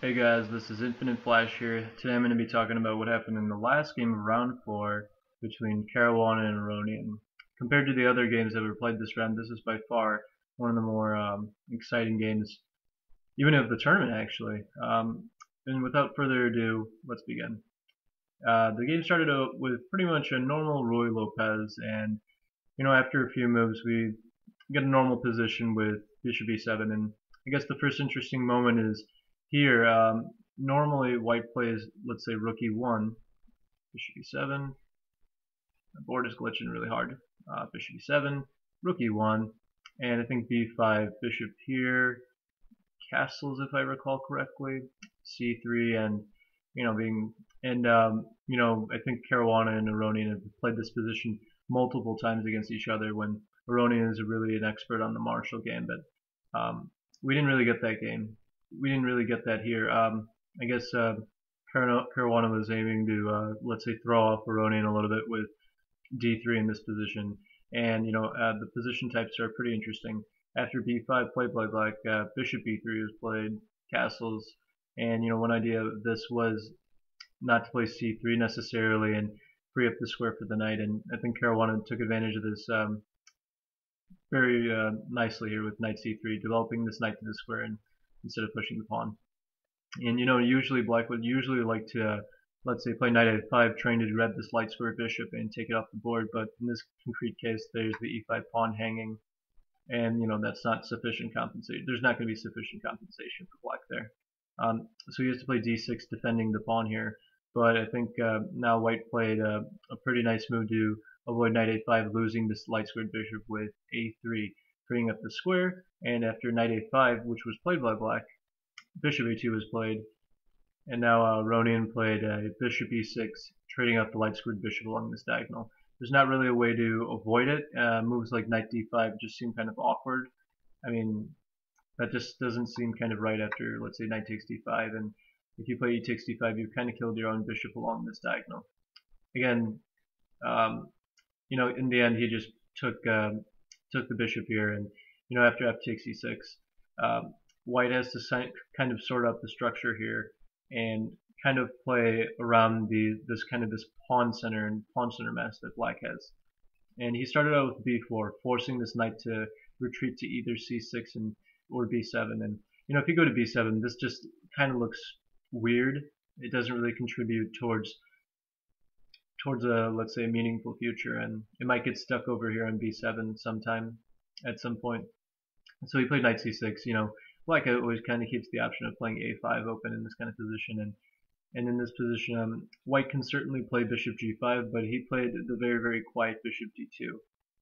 Hey guys, this is Infinite Flash here. Today I'm going to be talking about what happened in the last game of round 4 between Caruana and Aronian. Compared to the other games that were played this round, this is by far one of the more exciting games, even of the tournament actually. And without further ado, let's begin. The game started out with pretty much a normal Roy Lopez, and after a few moves we get a normal position with Bishop e7, and I guess the first interesting moment is here. Normally white plays, let's say, rook e1, bishop e7. The board is glitching really hard. Bishop e7, rook e1, and I think b5, bishop here, castles if I recall correctly, c3, and I think Caruana and Aronian have played this position multiple times against each other when Aronian is really an expert on the Marshall game, but we didn't really get that game. We didn't really get that here. I guess Caruana was aiming to, let's say, throw off Aronian a little bit with d3 in this position, and the position types are pretty interesting. After b5 played by black, bishop b3 was played, castles, and one idea of this was not to play c3 necessarily and free up the square for the knight, and I think Caruana took advantage of this very nicely here with knight c3, developing this knight to the square and instead of pushing the pawn. And usually black would usually like to, let's say, play knight a5, trying to grab this light square bishop and take it off the board, but in this concrete case there's the e5 pawn hanging, and that's not sufficient compensation. There's not going to be sufficient compensation for black there. So he has to play d6 defending the pawn here, but I think now white played a pretty nice move to avoid knight a5 losing this light squared bishop with a3, freeing up the square, and after knight a5, which was played by black, bishop a2 was played, and now Aronian played bishop e6, trading out the light squared bishop along this diagonal. There's not really a way to avoid it. Moves like knight d5 just seem kind of awkward. I mean, that just doesn't seem kind of right after, let's say, knight takes d5, and if you play e takes d5, you've kind of killed your own bishop along this diagonal. Again, in the end, he just took the bishop here, and after f takes e6, white has to kind of sort out the structure here and kind of play around this pawn center and pawn center mess that black has. And he started out with b4, forcing this knight to retreat to either c6 or b7. And if you go to b7, this just kind of looks weird. It doesn't really contribute towards a, let's say, a meaningful future, and it might get stuck over here on b7 sometime at some point. So he played knight c6. Black always kind of keeps the option of playing a5 open in this kind of position, and in this position, white can certainly play bishop g5, but he played the very, very quiet bishop d2.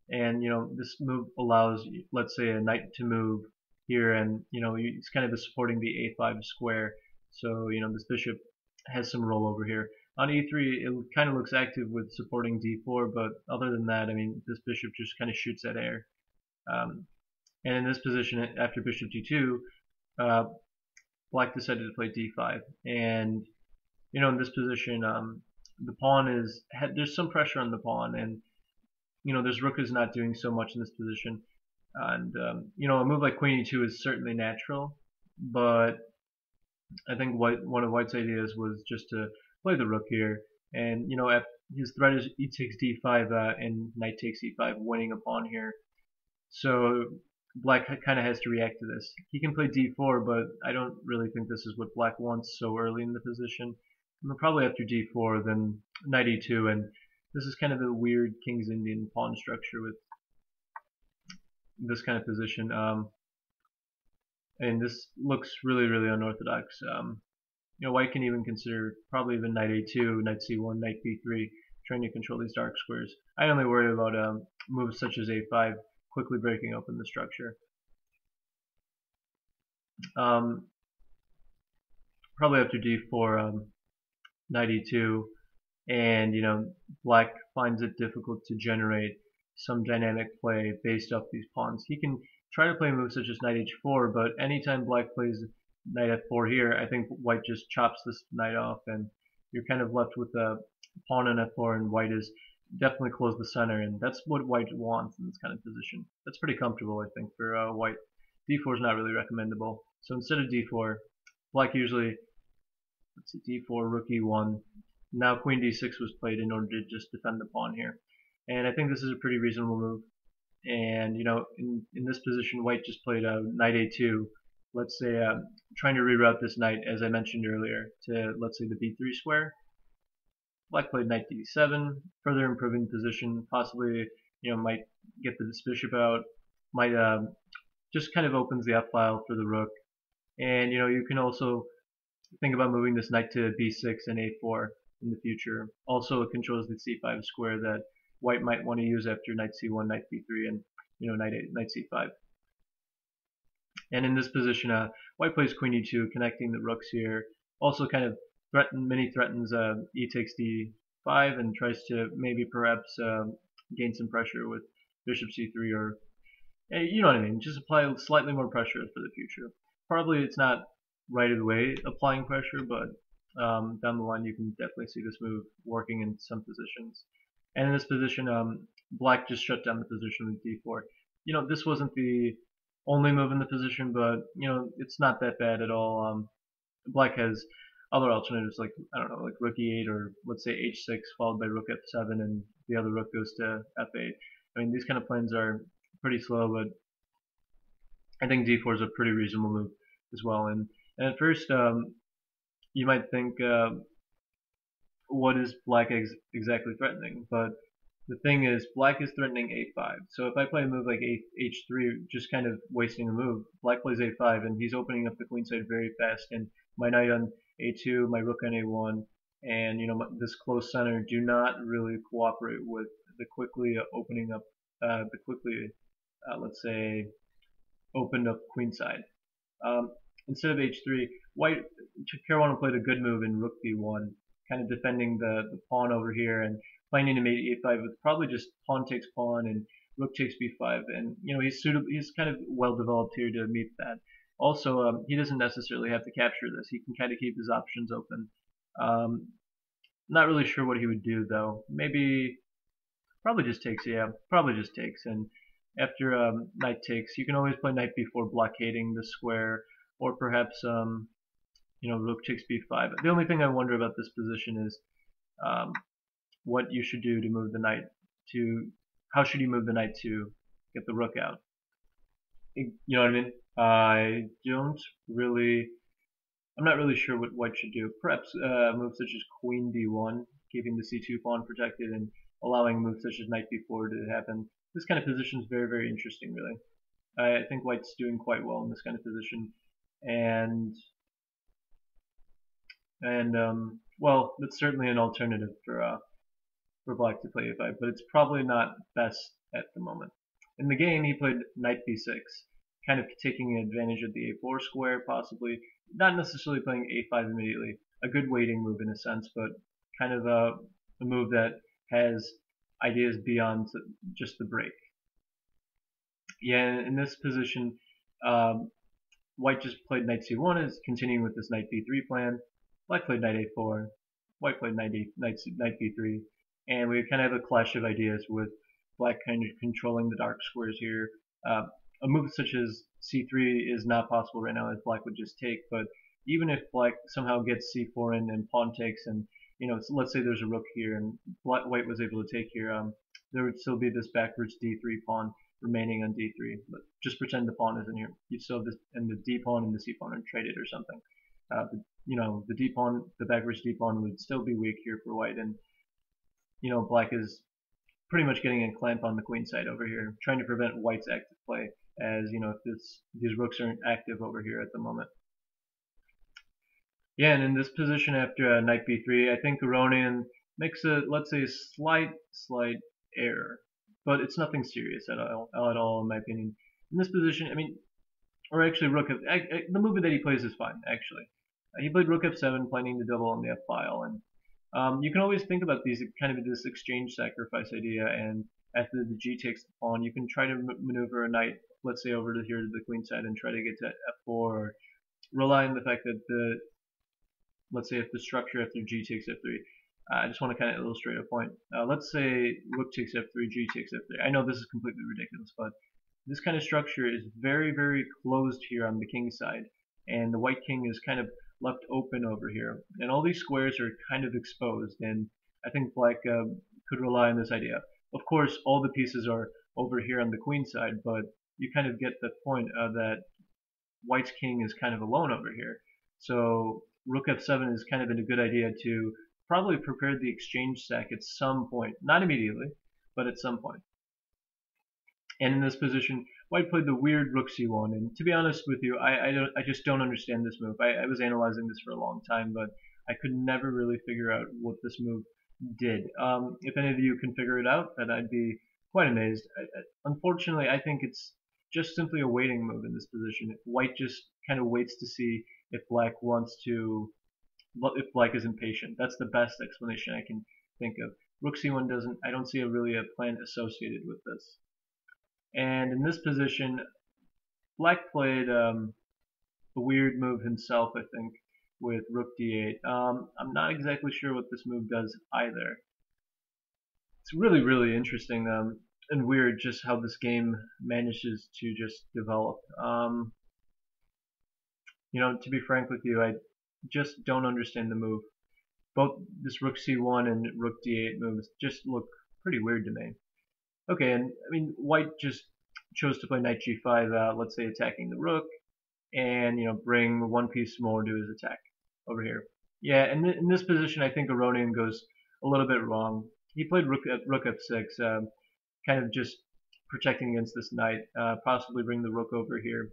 And this move allows, let's say, a knight to move here, and it's kind of supporting the a5 square. So this bishop has some roll over here. On e3, it kind of looks active with supporting d4, but other than that, I mean, this bishop just kind of shoots at air. And in this position, after bishop d2, black decided to play d5, and in this position, the pawn there's some pressure on the pawn, and this rook is not doing so much in this position, and a move like queen e2 is certainly natural, but I think one of white's ideas was just to play the rook here, and his threat is e takes d5 and knight takes e5, winning a pawn here. So black kind of has to react to this. He can play d4, but I don't really think this is what black wants so early in the position. And probably after d4, then knight e2, and this is kind of a weird King's Indian pawn structure with this kind of position. And this looks really, really unorthodox. White can even consider probably even knight a2, knight c1, knight b3, trying to control these dark squares. I only worry about moves such as a5, quickly breaking open the structure. Probably after d4, knight e2, and black finds it difficult to generate some dynamic play based off these pawns. He can try to play moves such as knight h4, but anytime black plays knight f4 here, I think white just chops this knight off, and you're kind of left with a pawn on f4, and white is definitely close the center, and that's what white wants in this kind of position. That's pretty comfortable, I think, for white. d4 is not really recommendable. So instead of d4, Black usually, let's see, d4, rook e1. Now queen d6 was played in order to just defend the pawn here. And I think this is a pretty reasonable move. And, in this position, white just played knight a2. Let's say trying to reroute this knight, as I mentioned earlier, to, let's say, the b3 square. Black played knight d7, further improving the position, possibly, might get this bishop out, might just kind of opens the f file for the rook. And, you can also think about moving this knight to b6 and a4 in the future. Also, it controls the c5 square that white might want to use after knight c1, knight b3, and knight c5. And in this position, white plays queen e2, connecting the rooks here. Also, kind of mini threatens e takes d5 and tries to maybe perhaps gain some pressure with bishop c3, or you know what I mean. Just apply slightly more pressure for the future. Probably it's not right away applying pressure, but down the line you can definitely see this move working in some positions. And in this position, black just shut down the position with d4. This wasn't the only move in the position, but it's not that bad at all. Black has other alternatives like, I don't know, like rook e8, or let's say h6 followed by rook f7 and the other rook goes to f8. I mean, these kind of plans are pretty slow, but I think d4 is a pretty reasonable move as well. And at first, you might think, what is black exactly threatening? But the thing is, black is threatening a5. So if I play a move like h3, just kind of wasting a move, black plays a5, and he's opening up the queen side very fast, and my knight on a2, my rook on a1, and this close center do not really cooperate with the quickly opening up, let's say, opened up queen side. Instead of h3, white, Caruana played a good move in rook b1, kind of defending the pawn over here, and playing into mate a5 with probably just pawn takes pawn and rook takes b5, and he's kind of well developed here to meet that. Also, he doesn't necessarily have to capture this. He can kind of keep his options open. Not really sure what he would do though. Maybe probably just takes. Yeah, probably just takes. And after knight takes, you can always play knight b4, blockading the square, or perhaps rook takes b5. The only thing I wonder about this position is what you should do to move the knight to. How should you move the knight to get the rook out? You know what I mean? I'm not really sure what white should do. Perhaps moves such as queen d1, keeping the c2 pawn protected and allowing moves such as knight b4 to happen. This kind of position is very, very interesting, really. I think white's doing quite well in this kind of position, and well, that's certainly an alternative for black to play a5, but it's probably not best at the moment. In the game, he played knight b6, kind of taking advantage of the a4 square, possibly. Not necessarily playing a5 immediately. A good waiting move in a sense, but kind of a move that has ideas beyond just the break. Yeah, in this position, white just played knight c1, is continuing with this knight b3 plan. Black played knight a4, white played knight b3, and we kind of have a clash of ideas with black kind of controlling the dark squares here. A move such as c3 is not possible right now, as black would just take, but even if black somehow gets c4 in and pawn takes, and so let's say there's a rook here and white was able to take here, there would still be this backwards d3 pawn remaining on d3, but just pretend the pawn isn't here. You'd still have this, and the d pawn and the c pawn are traded or something. The d pawn, the backwards d pawn would still be weak here for white, and black is pretty much getting a clamp on the queen side over here, trying to prevent white's active play, as if these rooks aren't active over here at the moment. Yeah, and in this position after knight b3, I think Aronian makes a, let's say, a slight error, but it's nothing serious at all in my opinion. In this position, I mean, or actually rook f, the movement that he plays is fine actually. He played rook f7, planning the double on the f file, and you can always think about these kind of this exchange sacrifice idea, and after the g takes the pawn, you can try to maneuver a knight, let's say over to here to the queen side, and try to get to f4, or rely on the fact that let's say if the structure after g takes f3, I just want to kind of illustrate a point. Let's say rook takes f3, g takes f3. I know this is completely ridiculous, but this kind of structure is very, very closed here on the king side, and the white king is kind of left open over here, and all these squares are kind of exposed. And I think black could rely on this idea. Of course, all the pieces are over here on the queen side, but you kind of get the point that white's king is kind of alone over here. So rook f7 is kind of a good idea to probably prepare the exchange stack at some point, not immediately, but at some point. And in this position, white played the weird rook c1. And to be honest with you, I just don't understand this move. I was analyzing this for a long time, but I could never really figure out what this move did. If any of you can figure it out, then I'd be quite amazed. Unfortunately, I think it's just simply a waiting move in this position. White just kind of waits to see if black wants to, if black is impatient. That's the best explanation I can think of. Rook c1 doesn't, I don't see really a plan associated with this. And in this position, black played a weird move himself, I think, with rook d8. I'm not exactly sure what this move does either. It's really, really interesting and weird just how this game manages to just develop. You know, to be frank with you, I just don't understand the move. Both this rook c1 and rook d8 moves just look pretty weird to me. Okay, and I mean, white just chose to play knight g5, let's say attacking the rook, and bring one piece more to his attack over here. Yeah, and in this position, I think Aronian goes a little bit wrong. He played rook f6, kind of just protecting against this knight, possibly bring the rook over here.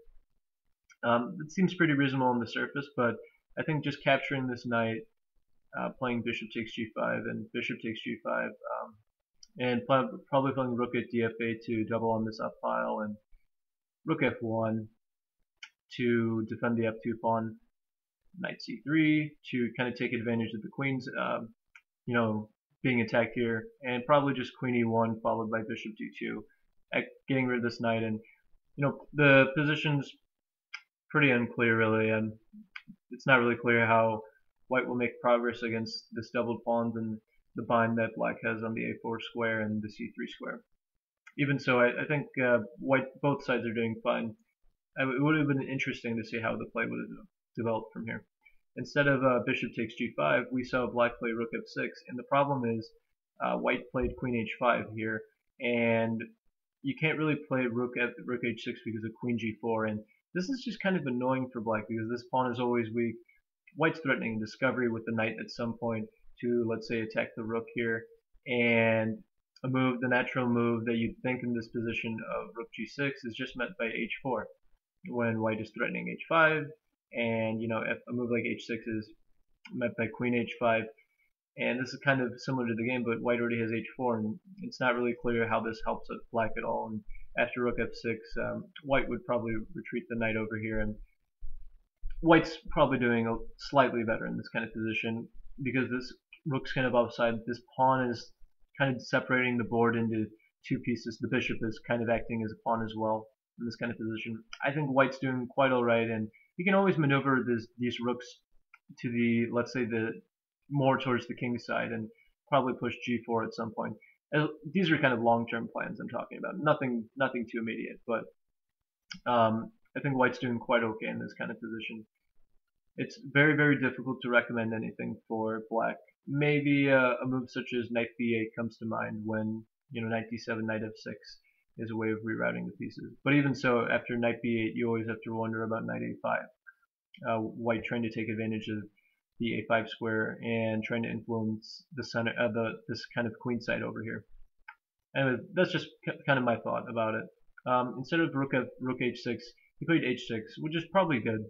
It seems pretty reasonable on the surface, but I think just capturing this knight, playing bishop takes g5 and bishop takes g5, and probably playing rook at df8 to double on this up file, and rook f1 to defend the f2 pawn, knight c3 to kind of take advantage of the queen's being attacked here, and probably just queen e1 followed by bishop d2, getting rid of this knight. And the position's pretty unclear really, and it's not really clear how white will make progress against this doubled pawns and the bind that black has on the a4 square and the c3 square. Even so, I think both sides are doing fine. It would have been interesting to see how the play would have developed from here. Instead of bishop takes g5, we saw black play rook f6, and the problem is white played queen h5 here, and you can't really play rook h6 because of queen g4, and this is just kind of annoying for black because this pawn is always weak. White's threatening discovery with the knight at some point to, let's say, attack the rook here, and the natural move that you'd think in this position of rook g6 is just met by h4 when white is threatening h5, and if a move like h6 is met by queen h5, and this is kind of similar to the game, but white already has h4, and it's not really clear how this helps black at all. And after rook f6, white would probably retreat the knight over here, and white's probably doing slightly better in this kind of position because this rook's kind of offside. This pawn is kind of separating the board into two pieces. The bishop is kind of acting as a pawn as well in this kind of position. I think white's doing quite alright, and you can always maneuver these rooks to the, let's say, the more towards the king side, and probably push g4 at some point. These are kind of long-term plans I'm talking about. Nothing too immediate, but I think white's doing quite okay in this kind of position. It's very, very difficult to recommend anything for black. Maybe a move such as knight b8 comes to mind when knight d7, knight f6 is a way of rerouting the pieces. But even so, after knight b8, you always have to wonder about knight a5. White trying to take advantage of the a5 square and trying to influence the center, this kind of queen side over here. Anyway, that's just kind of my thought about it. Instead of rook h6, he played h6, which is probably good.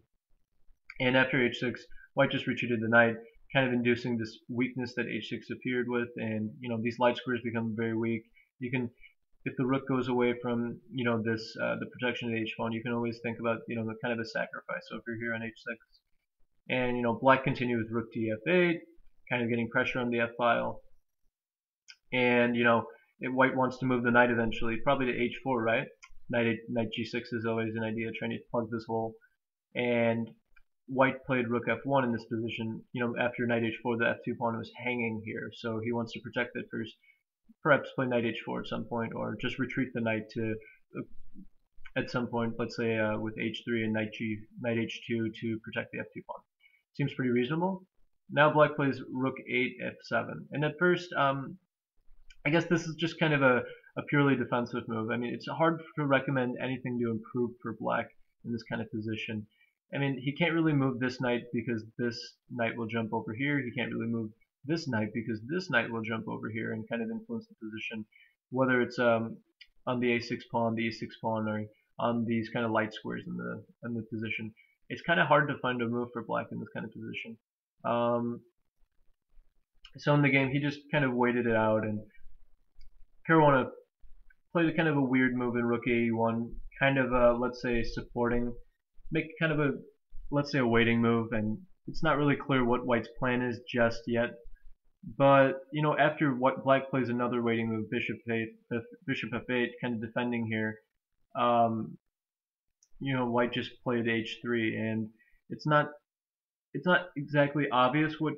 And after h6, white just retreated the knight, kind of inducing this weakness that h6 appeared with, and these light squares become very weak. You can, if the rook goes away from this the protection of the h pawn, you can always think about the kind of a sacrifice over here on h6. And black continued with rook to f8, kind of getting pressure on the f file. And if white wants to move the knight eventually, probably to h4, right? Knight g6 is always an idea, trying to plug this hole. And white played rook f1 in this position. After knight h4, the f2 pawn was hanging here, so he wants to protect it first. Perhaps play knight h4 at some point, or just retreat the knight to at some point, let's say with h3 and knight h2 to protect the f2 pawn. seems pretty reasonable. Now black plays rook 8 f7, and at first, I guess this is just kind of a purely defensive move. I mean, it's hard to recommend anything to improve for black in this kind of position. I mean, he can't really move this knight because this knight will jump over here. He can't really move this knight because this knight will jump over here and kind of influence the position, whether it's on the a6 pawn, the e6 pawn, or on these kind of light squares in the position. It's kind of hard to find a move for black in this kind of position. So in the game, he just kind of waited it out, and Caruana played a kind of a weird move in rook a1, kind of let's say supporting, make kind of a, let's say, a waiting move, and it's not really clear what white's plan is just yet. But you know, after black plays another waiting move, bishop f8, kind of defending here. You know, white just played h3, and it's not exactly obvious what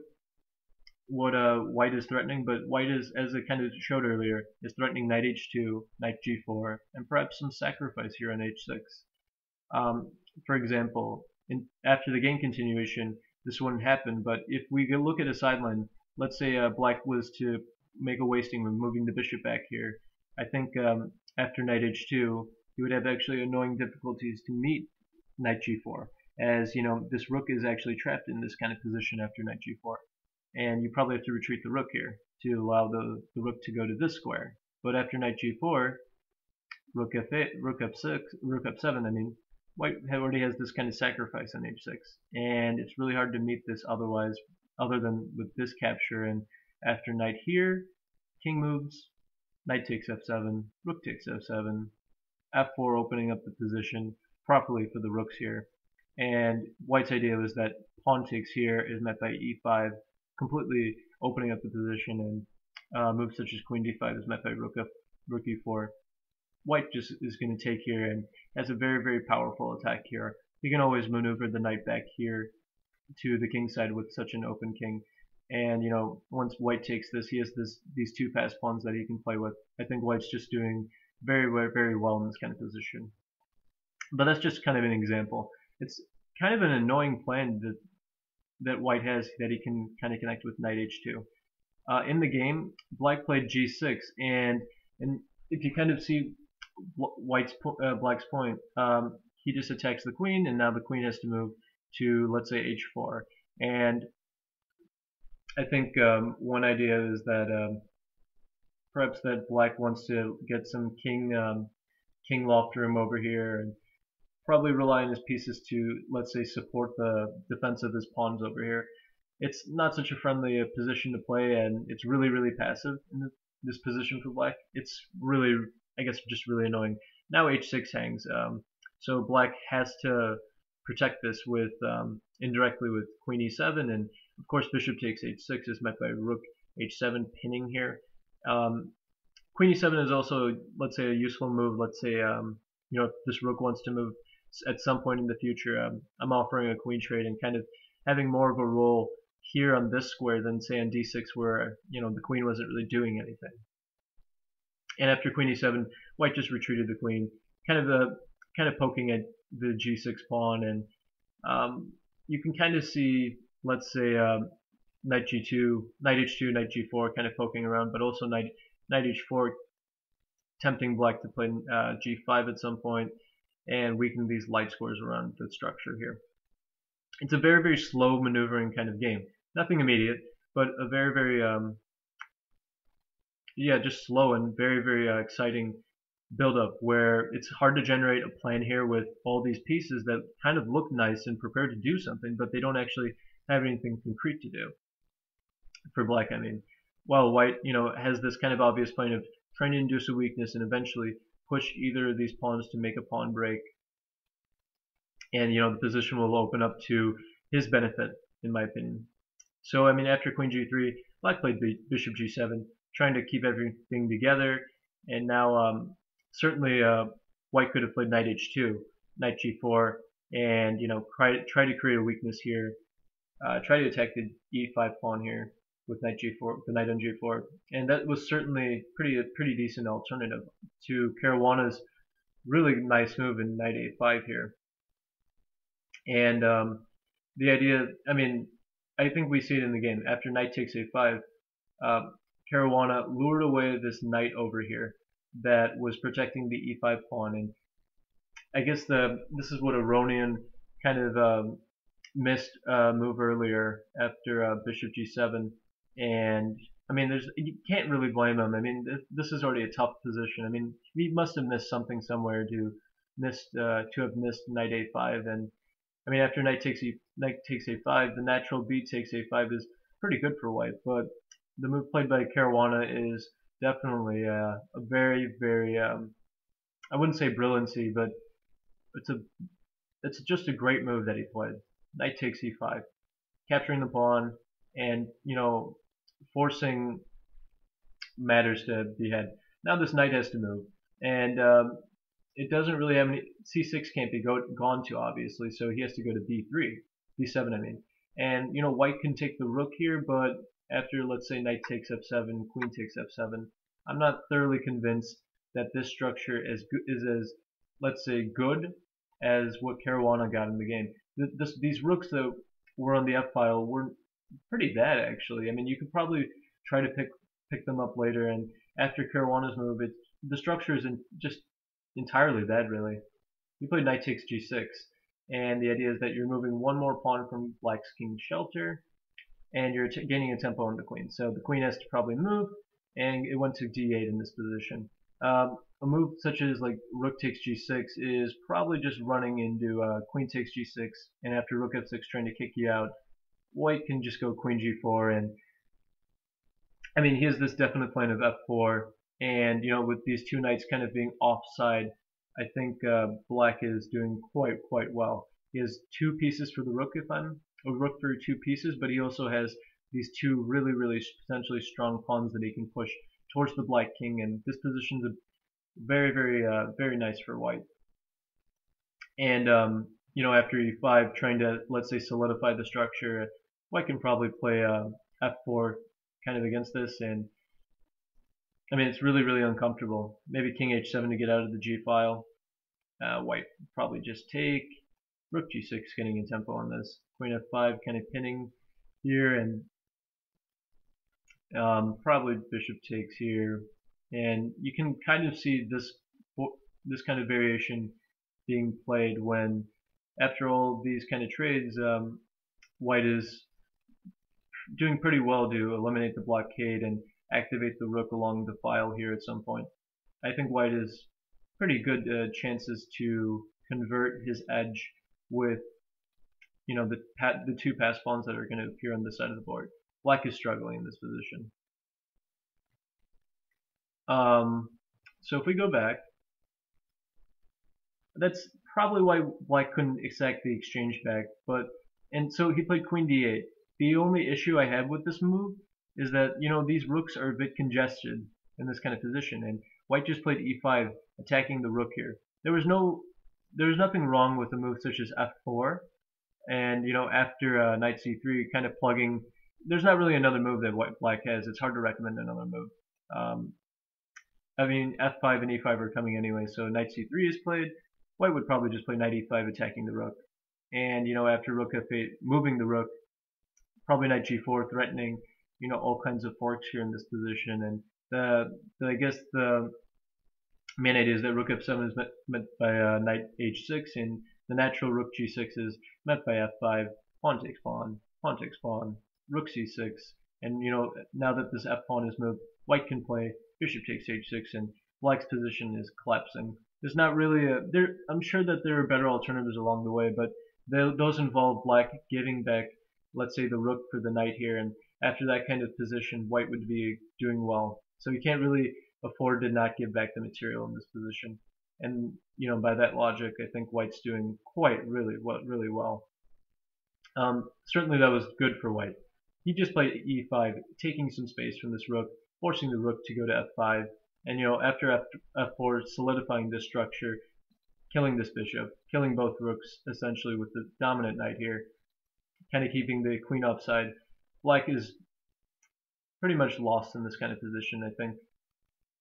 white is threatening, but white is, as I kind of showed earlier, is threatening knight h2, knight g4, and perhaps some sacrifice here on h6. For example, after the game continuation, this wouldn't happen, but if we look at a sideline, let's say black was to make a wasting move, moving the bishop back here, I think after knight h2, he would have actually annoying difficulties to meet knight g4, as you know, this rook is actually trapped in this kind of position after knight g4. And you probably have to retreat the rook here to allow the rook to go to this square. But after knight g4, rook f8, rook f6, rook f7, I mean, white already has this kind of sacrifice on h6, and it's really hard to meet this otherwise, other than with this capture. And after knight here, king moves, knight takes f7, rook takes f7, f4, opening up the position properly for the rooks here. And white's idea was that pawn takes here is met by e5, completely opening up the position, and moves such as queen d5 is met by rook e4. White just is going to take here and has a very, very powerful attack here. He can always maneuver the knight back here to the king side with such an open king. And you know, once white takes this, he has these two passed pawns that he can play with. I think white's just doing very, very, very well in this kind of position. But that's just kind of an example. It's kind of an annoying plan that white has, that he can kind of connect with knight h2. In the game, black played g6, and if you kind of see black's point, he just attacks the queen, and now the queen has to move to, let's say, h4. And I think one idea is that perhaps that black wants to get some king loft room over here, and probably rely on his pieces to, let's say, support the defense of his pawns over here. It's not such a friendly position to play, and it's really, really passive in this position for black. It's really, I guess, just really annoying. Now h6 hangs, so black has to protect this with indirectly with queen e7, and of course bishop takes h6 is met by rook h7, pinning here. Queen e7 is also, let's say, a useful move. Let's say you know, if this rook wants to move at some point in the future, I'm offering a queen trade and kind of having more of a role here on this square than say on d6, where you know the queen wasn't really doing anything. And after queen e7, white just retreated the queen, kind of poking at the g6 pawn, and you can kind of see, let's say, knight g2, knight h2, knight g4, kind of poking around, but also knight h4, tempting black to play g5 at some point, and weaken these light squares around the structure here. It's a very, very slow maneuvering kind of game. Nothing immediate, but a very, very, yeah, just slow and very, very exciting build-up, where it's hard to generate a plan here with all these pieces that kind of look nice and prepared to do something, but they don't actually have anything concrete to do. For black, I mean. While white, you know, has this kind of obvious plan of trying to induce a weakness and eventually push either of these pawns to make a pawn break, and you know, the position will open up to his benefit, in my opinion. So I mean, after queen g3, black played bishop g7, trying to keep everything together, and now certainly white could have played knight h2, knight g4, and you know, try to create a weakness here, try to attack the e5 pawn here with knight g4, the knight on g4, and that was certainly a pretty decent alternative to Caruana's really nice move in knight a5 here. And the idea, I mean, I think we see it in the game. After knight takes a5, uh, Caruana lured away this knight over here that was protecting the e5 pawn, and I guess this is what Aronian kind of missed move earlier after bishop g7, and I mean, you can't really blame him. I mean, this is already a tough position. I mean, he must have missed something somewhere to have missed knight a5, and I mean, after knight takes a5, the natural b takes a5 is pretty good for white, but the move played by Caruana is definitely a very, very I wouldn't say brilliancy, but it's a it's just a great move that he played. Knight takes e5, capturing the pawn, and forcing matters to be had. Now this knight has to move, and it doesn't really have any. C6 can't be gone to, obviously, so he has to go to b3, b7, I mean. And white can take the rook here, but after, let's say, knight takes f7, queen takes f7, I'm not thoroughly convinced that this structure is as, let's say, good as what Caruana got in the game. These rooks that were on the f file were pretty bad, actually. I mean, you could probably try to pick them up later, and after Caruana's move, the structure is just entirely bad, really. You played knight takes g6, and the idea is that you're moving one more pawn from black's king's shelter, and you're gaining a tempo on the queen. So the queen has to probably move, and it went to d8 in this position. A move such as like rook takes g6 is probably just running into queen takes g6, and after rook f6 trying to kick you out, white can just go queen g4, and I mean, he has this definite plan of f4, and with these two knights kind of being offside, I think black is doing quite well. He has two pieces for the rook, if I'm a rook for two pieces, but he also has these two really potentially strong pawns that he can push towards the black king, and this position's a very nice for white. And after e5, trying to, let's say, solidify the structure, white can probably play f4 kind of against this, and I mean, it's really uncomfortable. Maybe king h7 to get out of the g file. White probably just take rook g6, getting a tempo on this. Queen f5 kind of pinning here, and probably bishop takes here. And you can kind of see this kind of variation being played when, after all these kind of trades, white is doing pretty well to eliminate the blockade and activate the rook along the file here at some point. I think white has pretty good chances to convert his edge with the two pass pawns that are going to appear on this side of the board. Black is struggling in this position. So if we go back, that's probably why black couldn't exact the exchange back. And so he played queen d8. The only issue I have with this move is that these rooks are a bit congested in this kind of position, and white just played e5, attacking the rook here. There was nothing wrong with a move such as f4, and after knight c3, kind of plugging. There's not really another move that black has. It's hard to recommend another move. I mean, f5 and e5 are coming anyway, so knight c3 is played. White would probably just play knight e5, attacking the rook, and after rook f8, moving the rook, probably knight g4, threatening all kinds of forks here in this position. And I guess the main idea is that rook f7 is met by knight h6, and the natural rook g6 is met by f5, pawn takes pawn, pawn takes pawn, rook c6, and now that this f pawn is moved, white can play bishop takes h6, and black's position is collapsing. There's not really I'm sure that there are better alternatives along the way, but those involve black giving back, let's say, the rook for the knight here, and after that kind of position, white would be doing well. So you can't really afford to not give back the material in this position. And by that logic, I think white's doing really well. Certainly that was good for white. He just played e5, taking some space from this rook, forcing the rook to go to f5, and after f4, solidifying this structure, killing this bishop, killing both rooks essentially with the dominant knight here, kind of keeping the queen offside. Black is pretty much lost in this kind of position, I think.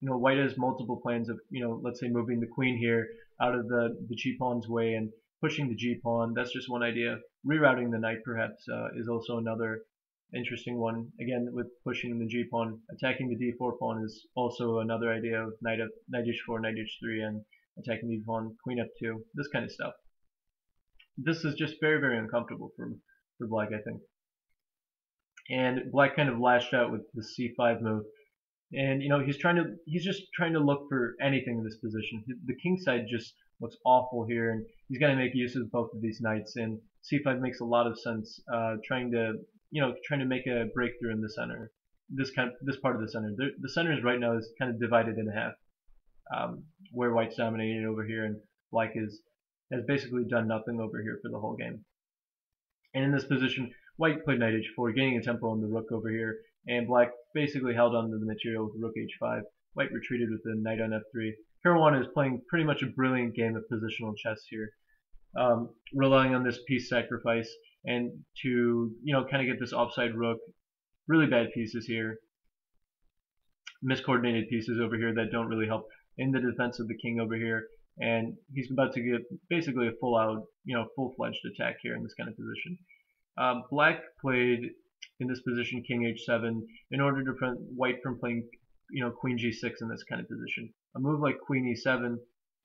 White has multiple plans of, let's say, moving the queen here out of the g pawn's way, and pushing the g pawn. That's just one idea. Rerouting the knight perhaps is also another interesting one. Again, with pushing the g pawn, attacking the d4 pawn is also another idea of knight h4, knight h3, and attacking the pawn, queen f2, this kind of stuff. This is just very, very uncomfortable for black, I think. And black kind of lashed out with the c5 move. And he's just trying to look for anything in this position. The king side just looks awful here, and he's got to make use of both of these knights. And c5 makes a lot of sense. Trying to make a breakthrough in the center. This part of the center. The center is right now is kind of divided in half, where white's dominating over here, and black has basically done nothing over here for the whole game. And in this position, white played knight h4, gaining a tempo on the rook over here, and black basically held on to the material with rook h5. White retreated with the knight on f3. Caruana is playing pretty much a brilliant game of positional chess here, relying on this piece sacrifice and to kind of get this offside rook. Really bad pieces here, miscoordinated pieces over here that don't really help in the defense of the king over here. And he's about to get basically a full-fledged attack here in this kind of position. Black played in this position king h7 in order to prevent white from playing queen g6 in this kind of position. A move like queen e7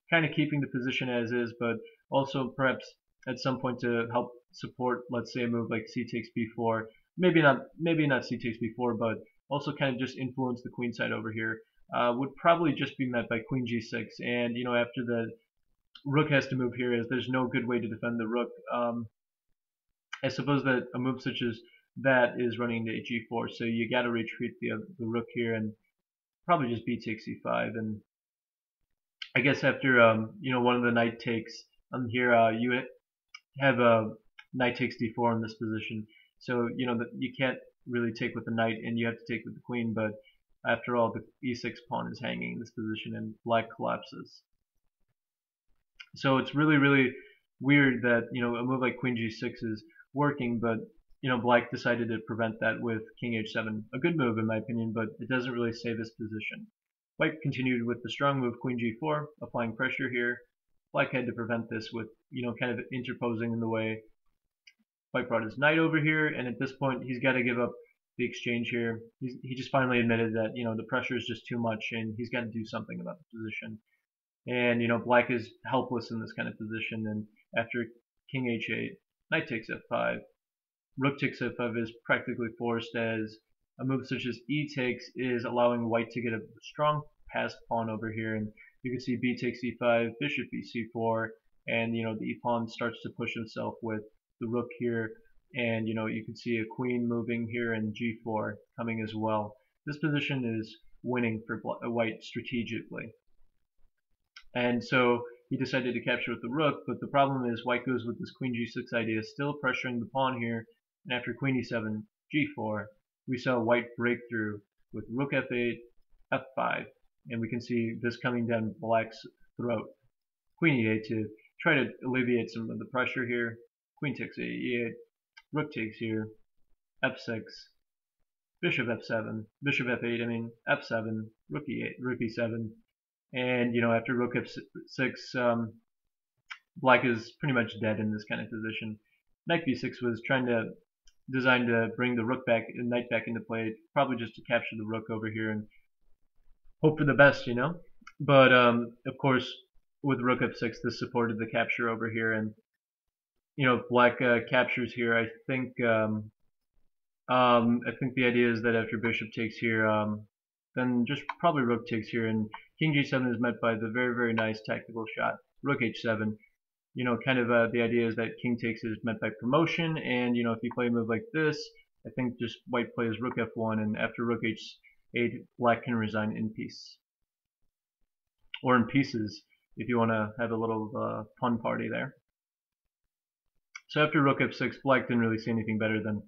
kind of keeping the position as is, but also perhaps at some point to help support, let's say, a move like c takes b4. Maybe not c takes b4, but also kind of just influence the queen side over here. Would probably just be met by queen g6, and after the rook has to move here, as there's no good way to defend the rook. I suppose that a move such as that is running into g4, so you got to retreat the rook here, and probably just b takes e5. And I guess after one of the knight takes here, you have a knight takes d4 in this position, so that you can't really take with the knight, and you have to take with the queen. But after all, the e6 pawn is hanging in this position, and black collapses. So it's really, really weird that a move like queen g6 is working, but black decided to prevent that with king h7. A good move in my opinion, but it doesn't really save this position. White continued with the strong move queen g4, applying pressure here. Black had to prevent this with kind of interposing in the way. White brought his knight over here, and at this point he's got to give up the exchange here. He just finally admitted that the pressure is just too much, and he's got to do something about the position. And black is helpless in this kind of position. And after king h8, knight takes f5, rook takes f5 is practically forced, as a move such as e takes is allowing white to get a strong passed pawn over here. And you can see b takes e5, bishop c4, and the e pawn starts to push himself with the rook here. And you can see a queen moving here and g4 coming as well. This position is winning for white strategically. And so he decided to capture with the rook, but the problem is white goes with this queen g6 idea, still pressuring the pawn here. And after queen e7, g4, we saw white break through with rook f8, f5, and we can see this coming down black's throat. Queen e8 to try to alleviate some of the pressure here. Queen takes e8, rook takes here, f6, bishop f7, bishop f8, f7, rook e8, rook e7, and after rook f6, black is pretty much dead in this kind of position. Knight b6 was designed to bring the knight back into play, probably just to capture the rook over here and hope for the best, But of course, with rook f6, this supported the capture over here, and black captures here. I think the idea is that after bishop takes here, then just probably rook takes here, and king g7 is met by the very, very nice tactical shot, rook h7. The idea is that king takes is met by promotion, and if you play a move like this, I think just white plays rook f1, and after rook h8, black can resign in peace, or in pieces if you want to have a little fun party there. So after rook f6, black didn't really see anything better than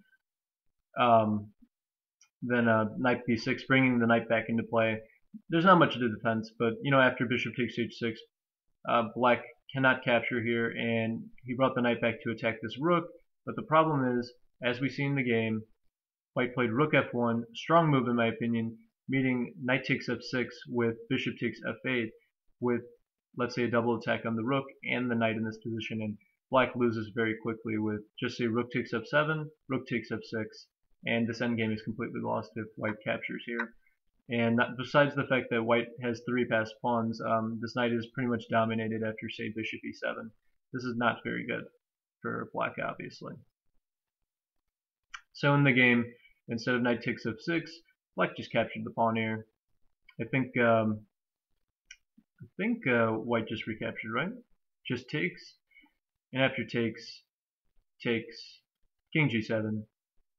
knight b6, bringing the knight back into play. There's not much of the defense, but after bishop takes h6, black cannot capture here, and he brought the knight back to attack this rook. But the problem is, as we see in the game, white played rook f1, strong move in my opinion, meeting knight takes f6 with bishop takes f8, with, let's say, a double attack on the rook and the knight in this position. And black loses very quickly with just say rook takes f7, rook takes f6, and this endgame is completely lost if white captures here. And besides the fact that white has 3 passed pawns, this knight is pretty much dominated after say bishop e7. This is not very good for black, obviously. So in the game, instead of knight takes f6, black just captured the pawn here. I think white just recaptured, right? Just takes, and after takes, king g7.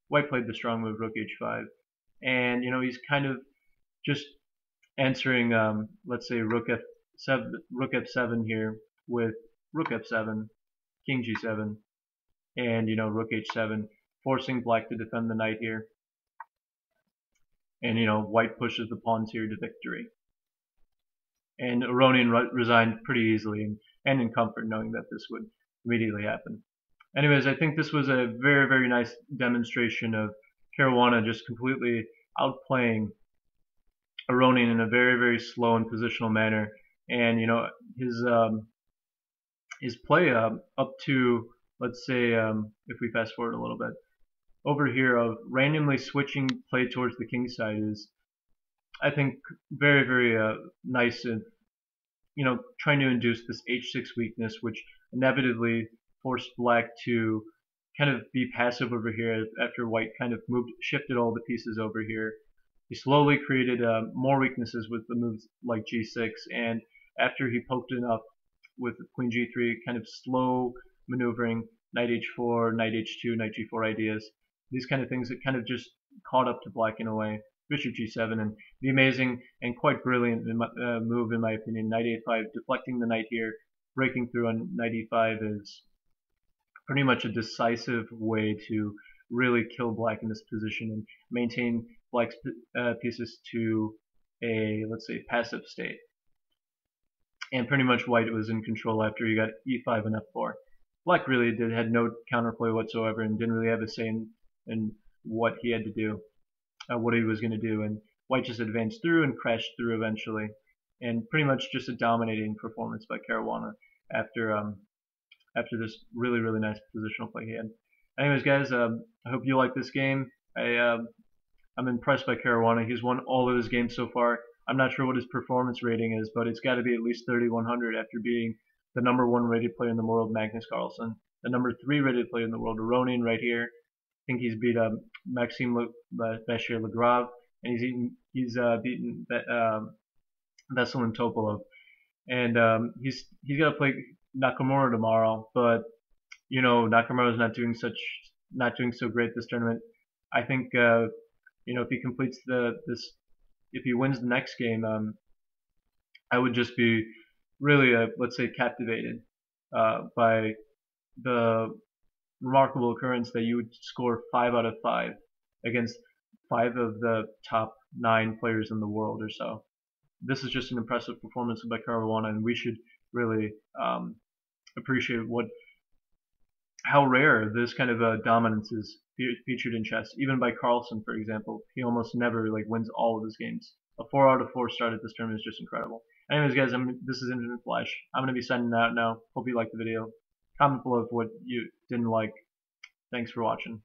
White played the strong move, rook h5, and he's kind of just answering, let's say rook f7 here with rook f7, king g7, and rook h7, forcing black to defend the knight here. And white pushes the pawns here to victory. And Aronian resigned pretty easily and in comfort, knowing that this would immediately happen. Anyways, I think this was a very, very nice demonstration of Caruana just completely outplaying Aronian in a very, very slow and positional manner. And his play up to, let's say, if we fast forward a little bit, over here of randomly switching play towards the king side is, I think, very, very nice, and trying to induce this h6 weakness, which inevitably forced black to kind of be passive over here after white kind of shifted all the pieces over here. He slowly created more weaknesses with the moves like g6, and after he poked enough with queen g3, kind of slow maneuvering, knight h4, knight h2, knight g4 ideas, these kind of things that kind of just caught up to black in a way. Bishop g7, and the amazing and quite brilliant move, in my opinion, knight a5, deflecting the knight here, breaking through on knight e5 is pretty much a decisive way to really kill black in this position and maintain black's pieces to a, let's say, passive state. And pretty much white was in control after he got e5 and f4. Black really had no counterplay whatsoever and didn't really have a say in what he had to do. What he was going to do, and white just advanced through and crashed through eventually, and pretty much just a dominating performance by Caruana after this really, really nice positional play he had. Anyways, guys, I hope you like this game. I'm impressed by Caruana. He's won all of his games so far. I'm not sure what his performance rating is, but it's got to be at least 3,100 after being the #1 rated player in the world, Magnus Carlsen, the #3 rated player in the world, Aronian, right here. I think he's beat Maxime Bashir-Legrave, and he's beaten Veselin Topolov, and he's got to play Nakamura tomorrow. But Nakamura's not doing so great this tournament. I think if he completes if he wins the next game, I would just be really let's say captivated by the remarkable occurrence that you would score 5 out of 5 against 5 of the top 9 players in the world or so. This is just an impressive performance by Caruana, and we should really appreciate how rare this kind of dominance is featured in chess. Even by Carlsen, for example, he almost never wins all of his games. A 4 out of 4 start at this tournament is just incredible. Anyways, guys, this is Infinite Flash. I'm going to be signing out now. Hope you liked the video. Comment below what you didn't like. Thanks for watching.